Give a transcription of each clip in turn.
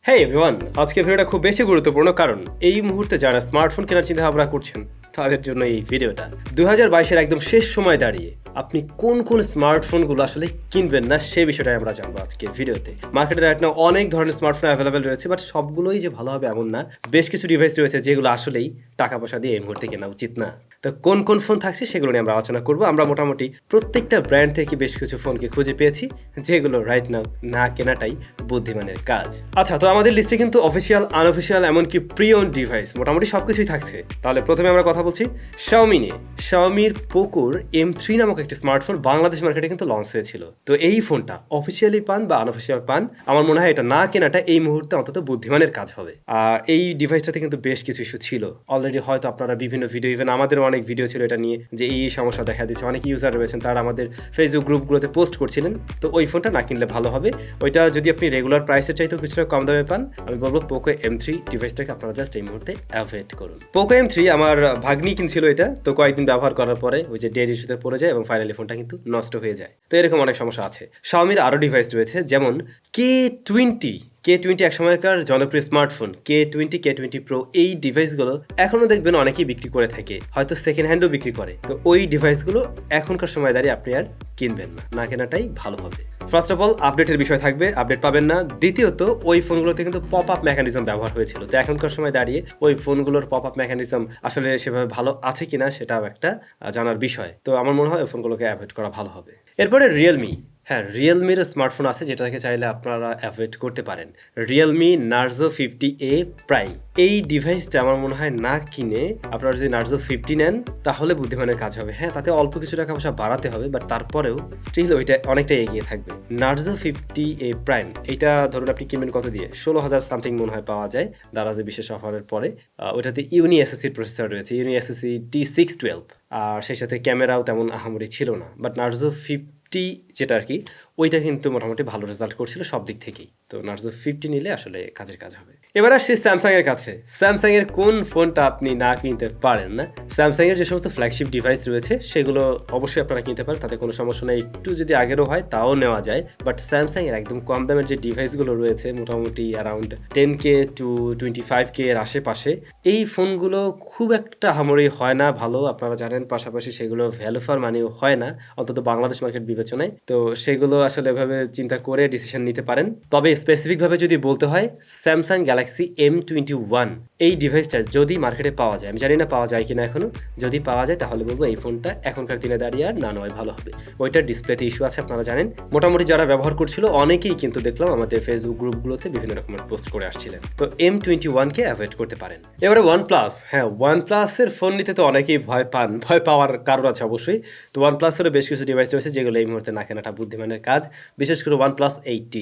হেই everyone, আজকে ভিডিওটা খুব বেশি গুরুত্বপূর্ণ কারণ এই মুহূর্তে যারা স্মার্টফোন কেনার চিন্তা ভাবনা করছেন তাদের জন্য এই ভিডিওটা। 2022-এর একদম শেষ সময় দাঁড়িয়ে আপনি কোন কোন স্মার্টফোনগুলো আসলে কিনবেন না সেই বিষয়টাই আমরা জানবো আজকের ভিডিওতে। মার্কেটে রাইট নাও অনেক ধরনের স্মার্টফোন অ্যাভেলেবেল রয়েছে, বাট সবগুলোই যে ভালো হবে এমন না। বেশ কিছু ডিভাইস রয়েছে যেগুলো আসলেই টাকা পয়সা দিয়ে এই মুহূর্তে কেনা উচিত না। তো কোন কোন ফোন থাকছে সেগুলো নিয়ে আমরা আলোচনা করবো। আমরা মোটামুটি প্রত্যেকটা ব্র্যান্ড থেকে বেশ কিছু ফোনকে খুঁজে পেয়েছি যেগুলো রাইট নাও না কেনাটাই বুদ্ধিমানের কাজ। আচ্ছা, তো আমাদের লিস্টে কিন্তু অফিসিয়াল, আনঅফিসিয়াল, এমনকি প্রি ওন ডিভাইস মোটামুটি সবকিছুই থাকছে। তাহলে প্রথমে আমরা কথা বলছি শাওমি নিয়ে। শাওমির পোকোর M3 নামক একটি স্মার্টফোন বাংলাদেশ মার্কেটে কিন্তু লঞ্চ হয়েছিল। তো এই ফোনটা অফিসিয়ালি পান বা আনঅফিসিয়াল পান, আমার মনে হয় এটা না কেনাটা এই মুহূর্তে অন্তত বুদ্ধিমানের কাজ হবে। আর এই ডিভাইসটাতে কিন্তু বেশ কিছু ইস্যু ছিল অলরেডি, হয়তো আপনারা বিভিন্ন ভিডিও, ইভেন আমাদের অনেক ভিডিও ছিল এটা নিয়ে যে এই সমস্যা দেখা দিচ্ছে। অনেক ইউজার রয়েছেন তারা আমাদের ফেসবুক গ্রুপগুলোতে পোস্ট করছিলেন। তো ওই ফোনটা না কিনলে ভালো হবে। ওইটা যদি আপনি রেগুলার প্রাইসের চাইতেও কিছুটা কম দামে পান, আমি বলবো পোকো M3 ডিভাইসটাকে আপনারা জাস্ট এই মুহূর্তে অ্যাভয়েড করুন। পোকো M3 আমার ভাগ্নি কিনছিল এটা, তো কয়েকদিন ব্যবহার করার পরে ওই যে ডেড ইস্যুতে পড়ে যায় এবং ফাইনালি ফোনটা কিন্তু নষ্ট হয়ে যায়। তো এরকম অনেক সমস্যা আছে। শাওমির আরও ডিভাইস রয়েছে যেমন K20 এক সময়কার জনপ্রিয় স্মার্টফোন K20 Pro। এই ডিভাইসগুলো এখনও দেখবেন অনেকেই বিক্রি করে থাকে, হয়তো সেকেন্ড হ্যান্ডও বিক্রি করে। তো ওই ডিভাইসগুলো এখনকার সময় দাঁড়িয়ে আপনি আর কিনবেন না, না কেনাটাই ভালো হবে। ফার্স্ট অফ অল আপডেটের বিষয় থাকবে, আপডেট পাবেন না। দ্বিতীয়ত ওই ফোনগুলোতে কিন্তু পপ আপ মেকানিজম ব্যবহার হয়েছিল। তো এখনকার সময় দাঁড়িয়ে ওই ফোনগুলোর পপ আপ মেকানিজম আসলে সেভাবে ভালো আছে কিনা সেটাও একটা জানার বিষয়। তো আমার মনে হয় ওই ফোনগুলোকে অ্যাভয়েড করা ভালো হবে। এরপরে রিয়েলমি। হ্যাঁ, রিয়েলমির স্মার্টফোন আছে যেটাকে চাইলে আপনারা অ্যাভয়েড করতে পারেন। Realme Narzo 50A prime. এই ডিভাইসটা আমার মনে হয় না কিনে আপনারা যদি নার্জো 50 নেন তাহলে বুদ্ধিমানের কাজ হবে। হ্যাঁ, তাতে অল্প কিছু টাকা পয়সা বাড়াতে হবে, বাট তারপরেও স্টিল ওইটা অনেকটাই এগিয়ে থাকবে। নার্জো 50A প্রাইম এইটা ধরুন আপনি কিনবেন কত দিয়ে, 16,000 সামথিং মনে হয় পাওয়া যায় দারাজে বিশেষ অফারের পরে। ওইটাতে ইউনি এসওসির প্রসেসর রয়েছে, ইউনি এসওসি T612, আর সেই সাথে ক্যামেরাও তেমন আহামরি ছিল না। বাট নার্জো 50 যেটা আর কি, ওইটা কিন্তু মোটামুটি ভালো রেজাল্ট করছিল সব দিক থেকেই। তো নার্জো 50 নিলে আসলে কাজের কাজ হবে। এবার আসছি স্যামসাং এর কাছে। স্যামসাং এর কোন ফোনটা আপনি না কিনতে পারেন না? স্যামসাং এর যে সমস্ত ফ্ল্যাগশিপ ডিভাইস রয়েছে সেগুলো অবশ্যই আপনারা কিনতে পারেন, তাতে কোনো সমস্যা নেই। একটু যদি আগেরও হয় তাও নেওয়া যায়। বাট স্যামসাং এর একদম কম দামের যে ডিভাইসগুলো রয়েছে মোটামুটি অ্যারাউন্ড 10K to 25K এর আশেপাশে, এই ফোনগুলো খুব একটা আহামরি হয় না ভালো, আপনারা জানেন। পাশাপাশি সেগুলো ভ্যালু ফর মানিও হয় না, অন্তত বাংলাদেশ মার্কেট বিবেচনায়। তো সেগুলো আসলে এভাবে চিন্তা করে ডিসিশন নিতে পারেন। তবে স্পেসিফিকভাবে যদি বলতে হয়, স্যামসাং গ্যালাক্সি M21 এই ডিভাইসটা যদি মার্কেটে পাওয়া যায়, আমি জানি না পাওয়া যায় কিনা এখনো, যদি পাওয়া যায় তাহলে বলবো এই ফোনটা এখনকার দিনে দাঁড়িয়ে আর না নেওয়াই ভালো হবে। ওইটার ডিসপ্লেতে ইস্যু আছে আপনারা জানেন। মোটামুটি যারা ব্যবহার করছিল অনেকেই কিন্তু দেখলাম আমাদের ফেসবুক গ্রুপগুলোতে বিভিন্ন রকমের পোস্ট করে আসছিলেন। তো M21কে অ্যাভয়েড করতে পারেন। এবারে OnePlus। হ্যাঁ, OnePlus-এর ফোন নিতে তো অনেকেই ভয় পান, ভয় পাওয়ার কারণ আছে অবশ্যই। তো OnePlus-এরও বেশ কিছু ডিভাইস রয়েছে যেগুলো এই মুহূর্তে না কেনাটা বুদ্ধিমানের কাজ, বিশেষ করে OnePlus 8T।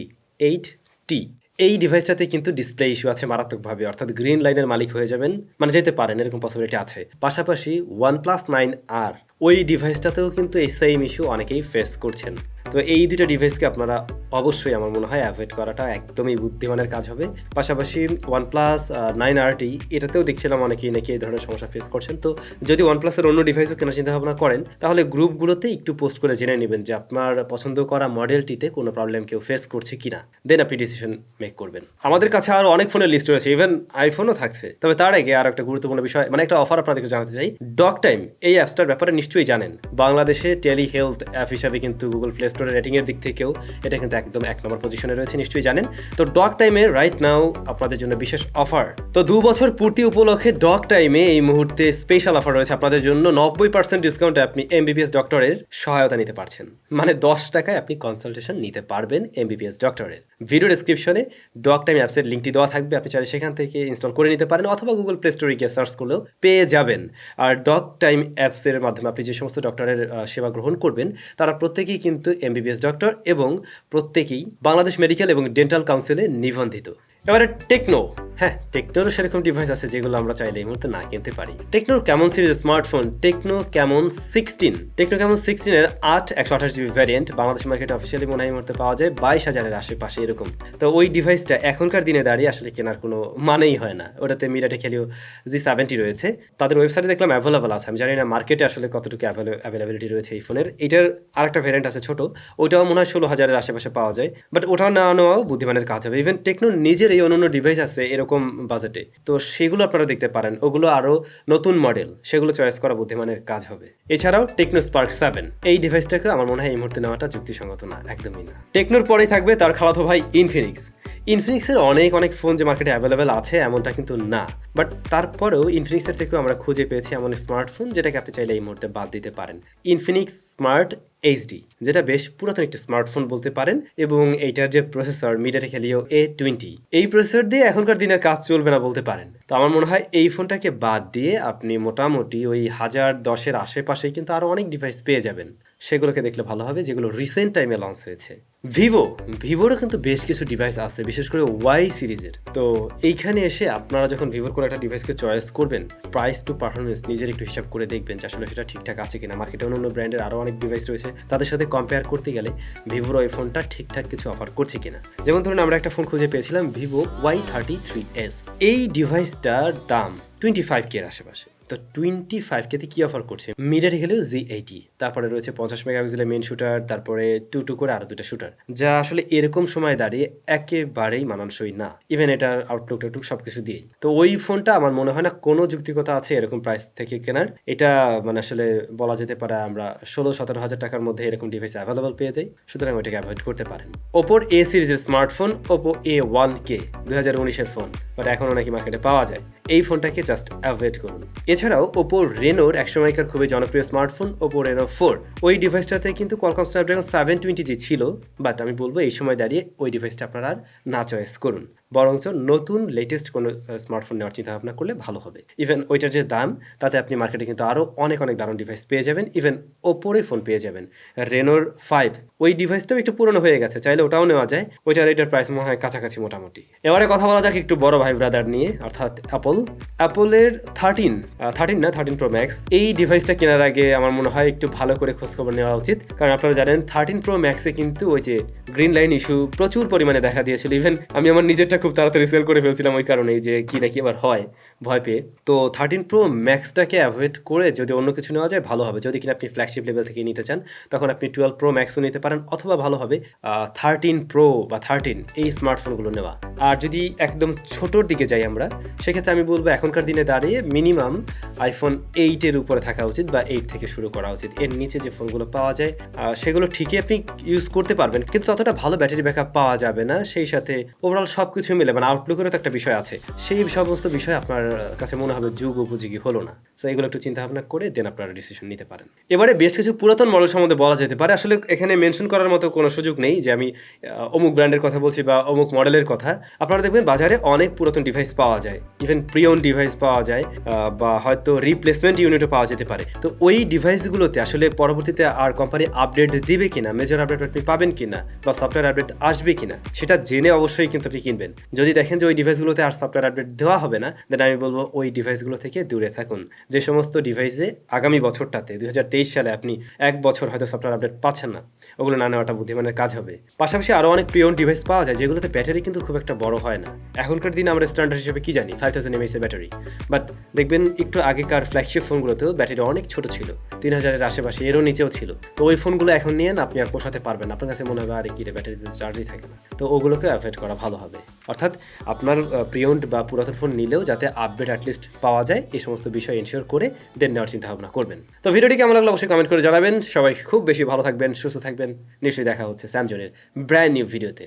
এই ডিভাইসটাতে কিন্তু ডিসপ্লে ইস্যু আছে মারাত্মকভাবে, অর্থাৎ গ্রিন লাইনের মালিক হয়ে যাবেন, মানে যেতে পারেন, এরকম পসিবিলিটি আছে। পাশাপাশি OnePlus 9R ওই ডিভাইসটাতেও কিন্তু এই সেম ইস্যু অনেকেই ফেস করছেন। তো এই দুটো ডিভাইসকে আপনারা অবশ্যই আমার মনে হয় অ্যাভয়েড করাটা একদমই বুদ্ধিমানের কাজ হবে। পাশাপাশি OnePlus 9RT এটাতেও দেখছিলাম অনেকেই নাকি এই ধরনের সমস্যা ফেস করছেন। তো যদি OnePlus-এর অন্য ডিভাইসও কেনার চিন্তা ভাবনা করেন তাহলে গ্রুপগুলোতে একটু পোস্ট করে জেনে নেবেন যে আপনার পছন্দ করা মডেলটিতে কোনো প্রবলেম কেউ ফেস করছে কিনা, দেন আপনি ডিসিশন মেক করবেন। আমাদের কাছে আরও অনেক ফোনের লিস্ট রয়েছে, ইভেন আইফোনও থাকছে। তবে তার আগে আর একটা গুরুত্বপূর্ণ বিষয়, মানে একটা অফার আপনাদেরকে জানাতে চাই। DocTime এই অ্যাপসটার ব্যাপারে নিশ্চয়ই জানেন। বাংলাদেশে টেলি হেলথ অ্যাপ হিসাবে কিন্তু গুগল প্লে স্টোরের রেটিংয়ের দিক থেকেও এটা কিন্তু একদম 1 নম্বর পজিশনে রয়েছে, নিশ্চয়ই জানেন। তো DocTime-এ রাইট নাও আপনাদের জন্য বিশেষ অফার। তো 2 বছর পূর্তি উপলক্ষে DocTime-এ এই মুহূর্তে স্পেশাল অফার রয়েছে আপনাদের জন্য। 90% ডিসকাউন্টে আপনি MBBS ডক্টরের সহায়তা নিতে পারছেন, মানে 10 টাকায় আপনি কনসালটেশন নিতে পারবেন MBBS ডক্টরের। ভিডিও ডেসক্রিপশনে DocTime অ্যাপসের লিঙ্কটি দেওয়া থাকবে, আপনি চাইলে সেখান থেকে ইনস্টল করে নিতে পারেন অথবা গুগল প্লে স্টোরে গিয়ে সার্চ করলেও পেয়ে যাবেন। আর DocTime অ্যাপসের মাধ্যমে আপনি যে সমস্ত ডক্টরের সেবা গ্রহণ করবেন তারা প্রত্যেকেই কিন্তু MBBS ডক্টর এবং প্রত্যেকেই বাংলাদেশ মেডিকেল এবং ডেন্টাল কাউন্সিলে নিবন্ধিত। এবারে টেকনো। হ্যাঁ, টেকনোরও সেরকম ডিভাইস আছে যেগুলো আমরা চাইলে এই মুহূর্তে না কিনতে পারি। টেকনোর কেমন সিরিজের স্মার্টফোন টেকনো কেমন 16, টেকনো কেমন 16 এর 8/128GB ভ্যারিয়েন্ট বাংলাদেশ মার্কেটে অফিসিয়ালি মনে হয় এই মুহূর্তে পাওয়া যায় 22,000-এর আশেপাশে এরকম। তো ওই ডিভাইসটা এখনকার দিনে দাঁড়িয়ে আসলে কেনার কোনো মানেই হয় না। ওটাতে মিডিয়াটেক হেলিও G70 রয়েছে, তাদের ওয়েবসাইটে দেখলাম অ্যাভেলেবল আছে, আমি জানি না মার্কেটে আসলে কতটুকু অ্যাভেলেবিলিটি রয়েছে এই ফোনের। এটার আরেকটা ভ্যারিয়েন্ট আছে ছোট, ওইটাও মনে হয় 16,000-এর আশেপাশে পাওয়া যায়, বাট ওটাও না নেওয়াও বুদ্ধিমানের কাজ হবে। ইভেন টেকনোর নিজের এই অন্যান্য ডিভাইস আছে এরকম বাজেটে, তো সেগুলো আপনারা দেখতে পারেন, ওগুলো আরও নতুন মডেল, সেগুলো চয়েস করা বুদ্ধিমানের কাজ হবে। এছাড়াও টেকনো স্পার্ক 7 এই ডিভাইসটাকে আমার মনে হয় এই মুহূর্তে নেওয়াটা যুক্তিসঙ্গত না, একদমই না। টেকনোর পরেই থাকবে তার খালাতো ভাই ইনফিনিক্সের অনেক ফোন যে মার্কেটে অ্যাভেলেবেল আছে এমনটা কিন্তু না, বাট তারপরেও ইনফিনিক্সের থেকেও আমরা খুঁজে পেয়েছি এমন স্মার্টফোন যেটাকে আপনি চাইলে এই মুহূর্তে বাদ দিতে পারেন। ইনফিনিক্স স্মার্ট HD, যেটা বেশ পুরাতন একটি স্মার্টফোন বলতে পারেন, এবং এইটার যে প্রসেসর মিডিয়াটেক হেলিও A20, এই প্রসেসর দিয়ে এখনকার দিনের কাজ চলবে না বলতে পারেন। তো আমার মনে হয় এই ফোনটাকে বাদ দিয়ে আপনি মোটামুটি ওই 1010-এর আশেপাশেই কিন্তু আরও অনেক ডিভাইস পেয়ে যাবেন, সেগুলোকে দেখলে ভালো হবে যেগুলো রিসেন্ট টাইমে লঞ্চ হয়েছে। ভিভোরও কিন্তু বেশ কিছু ডিভাইস আছে, বিশেষ করে ওয়াই সিরিজের। তো এইখানে এসে আপনারা যখন ভিভোর কোনো একটা ডিভাইসকে চয়েস করবেন, প্রাইস টু পারফরমেন্স নিজের একটু হিসাব করে দেখবেন যে আসলে সেটা ঠিকঠাক আছে কিনা। মার্কেটে অন্য ব্র্যান্ডের আরও অনেক ডিভাইস রয়েছে, তাদের সাথে কম্পেয়ার করতে গেলে ভিভোর ওই ফোনটা ঠিকঠাক কিছু অফার করছে কিনা। যেমন ধরুন আমরা একটা ফোন খুঁজে পেয়েছিলাম ভিভো Y33s, এই ডিভাইসটার দাম 25K-এর আশেপাশে। তো 25K-তে কি অফার করছে? মিডিয়াটেক হেলিও G80, তারপরে রয়েছে 50 মেগাপিক্সেলের মেন শুটার, তারপরে 2 করে আরো 2টা শুটার, যা আসলে এরকম সময় দাঁড়িয়ে একেবারেই মানানসই না, ইভেন এটার আউটলুকটা একটু সবকিছু দিয়েই। তো ওই ফোনটা আমার মনে হয় না কোনো যুক্তিকতা আছে এরকম প্রাইস থেকে কেনার। এটা মানে আসলে বলা যেতে পারে আমরা 16-17 হাজার টাকার মধ্যে এরকম ডিভাইস অ্যাভেলেবল পেয়ে যাই, সুতরাং ওইটাকে অ্যাভয়েড করতে পারেন। ওপোর A সিরিজের স্মার্টফোন ওপো A1K 2019-এর ফোন, বাট এখনও নাকি মার্কেটে পাওয়া যায়, এই ফোনটাকে জাস্ট অ্যাভয়েড করুন। এছাড়াও ওপো রেনোর একসময়কার খুবই জনপ্রিয় স্মার্টফোন ওপো রেনো 4, ওই ডিভাইসটাতে কিন্তু কোয়ালকম স্ন্যাপড্রাগন 720G ছিল, বাট আমি বলবো এই সময় দাঁড়িয়ে ওই ডিভাইসটা আপনারা আর না চয়েস করুন, বরঞ্চ নতুন লেটেস্ট কোনো স্মার্টফোন নেওয়ার চিন্তা ভাবনা করলে ভালো হবে। ইভেন ওইটার যে দাম, তাতে আপনি মার্কেটে কিন্তু আরও অনেক দারুণ ডিভাইস পেয়ে যাবেন, ইভেন ওপোরে ফোন পেয়ে যাবেন। রেনোর 5 ওই ডিভাইসটাও একটু পুরনো হয়ে গেছে, চাইলে ওটাও নেওয়া যায়, ওইটার এটার প্রাইস মনে হয় কাছাকাছি মোটামুটি। এবারে কথা বলা যাক একটু বড় ভাই ব্রাদার নিয়ে, অর্থাৎ অ্যাপলের 13 প্রো ম্যাক্স। এই ডিভাইসটা কেনার আগে আমার মনে হয় একটু ভালো করে খোঁজখবর নেওয়া উচিত, কারণ আপনারা জানেন 13 প্রো ম্যাক্সে কিন্তু ওই যে গ্রিন লাইন ইস্যু প্রচুর পরিমাণে দেখা দিয়েছিল। ইভেন আমি আমার নিজেরটা খুব তাড়াতাড়ি সেল করে ফেলছিলাম ওই কারণেই, যে কি নাকি আবার হয় ভয় পেয়ে। তো 13 প্রো ম্যাক্সটাকে অ্যাভয়েড করে যদি অন্য কিছু নেওয়া যায় ভালো হবে। যদি কিনা আপনি ফ্ল্যাগশিপ লেভেল থেকে নিতে চান, তখন আপনি 12 প্রো ম্যাক্সও নিতে পারেন, অথবা ভালো হবে 13 প্রো বা 13 এই স্মার্টফোনগুলো নেওয়া। আর যদি একদম ছোটোর দিকে যাই আমরা, সেক্ষেত্রে আমি বলবো এখনকার দিনে দাঁড়িয়ে মিনিমাম আইফোন 8-এর উপরে থাকা উচিত, বা 8 থেকে শুরু করা উচিত। এর নিচে যে ফোনগুলো পাওয়া যায় সেগুলো ঠিকই আপনি ইউজ করতে পারবেন, কিন্তু ততটা ভালো ব্যাটারি ব্যাকআপ পাওয়া যাবে না। সেই সাথে ওভারঅল সব কিছু মিলে মানে আউটলুকেরও তো একটা বিষয় আছে, সেই সমস্ত বিষয় আপনার কাছে মনে হবে যুগ উপযোগী হলো না। সো এগুলো একটু চিন্তা ভাবনা করে দেন আপনারা ডিসিশন নিতে পারেন। এবারে বেশ কিছু পুরাতন মডেল সম্বন্ধে বলা যেতে পারে। আসলে এখানে মেনশন করার মতো কোনো সুযোগ নেই যে আমি অমুক ব্র্যান্ডের কথা বলছি বা অমুক মডেলের কথা। আপনারা দেখবেন বাজারে অনেক পুরাতন ডিভাইস পাওয়া যায়, ইভেন প্রিওন ডিভাইস পাওয়া যায়, বা হয়তো রিপ্লেসমেন্ট ইউনিটও পাওয়া যেতে পারে। তো ওই ডিভাইসগুলোতে আসলে পরবর্তীতে আর কোম্পানি আপডেট দিবে কিনা, মেজর আপডেট আপনি পাবেন কিনা, বা সফটওয়্যার আপডেট আসবে কিনা, সেটা জেনে অবশ্যই কিন্তু আপনি কিনবেন। যদি দেখেন যে ওই ডিভাইসগুলোতে আর সফটওয়্যার আপডেট দেওয়া হবে না, দেন আমি বলবো ওই ডিভাইসগুলো থেকে দূরে থাকুন। যে সমস্ত ডিভাইসে আগামী বছরটাতে 2023 সালে আপনি 1 বছর হয়তো সফটওয়্যার আপডেট পাচ্ছেন না, ওগুলো না নেওয়াটা বুদ্ধিমানের কাজ হবে। পাশাপাশি আরও অনেক প্রিয়ন ডিভাইস পাওয়া যায় যেগুলোতে ব্যাটারি কিন্তু খুব একটা বড় হয় না। এখনকার দিনে আমরা স্ট্যান্ডার্ড হিসেবে কি জানি 5000 mAh ব্যাটারি, বাট দেখবেন একটু আগেকার ফ্ল্যাগশিপ ফোনগুলোতেও ব্যাটারি অনেক ছোট ছিল, 3000-এর আশেপাশে, এরও নিচেও ছিল। তো ওই ফোনগুলো এখন নিয়ে আপনি আর পোষাতে পারবেন, আপনার কাছে মনে হবে আরে কি রে, ব্যাটারিতে চার্জই থাকে না। তো ওগুলোকে অ্যাভয়েড করা ভালো হবে। অর্থাৎ আপনার প্রিয়ন্ড বা পুরাতন ফোন নিলেও যাতে আপডেট অ্যাটলিস্ট পাওয়া যায়, এই সমস্ত বিষয় এনশিওর করে দেন নেওয়ার চিন্তা ভাবনা করবেন। তো ভিডিওটি কেমন লাগলো অবশ্যই কমেন্ট করে জানাবেন। সবাই খুব বেশি ভালো থাকবেন, সুস্থ থাকবেন। নিশ্চয়ই দেখা হচ্ছে স্যামজনের ব্র্যান্ড নিউ ভিডিওতে।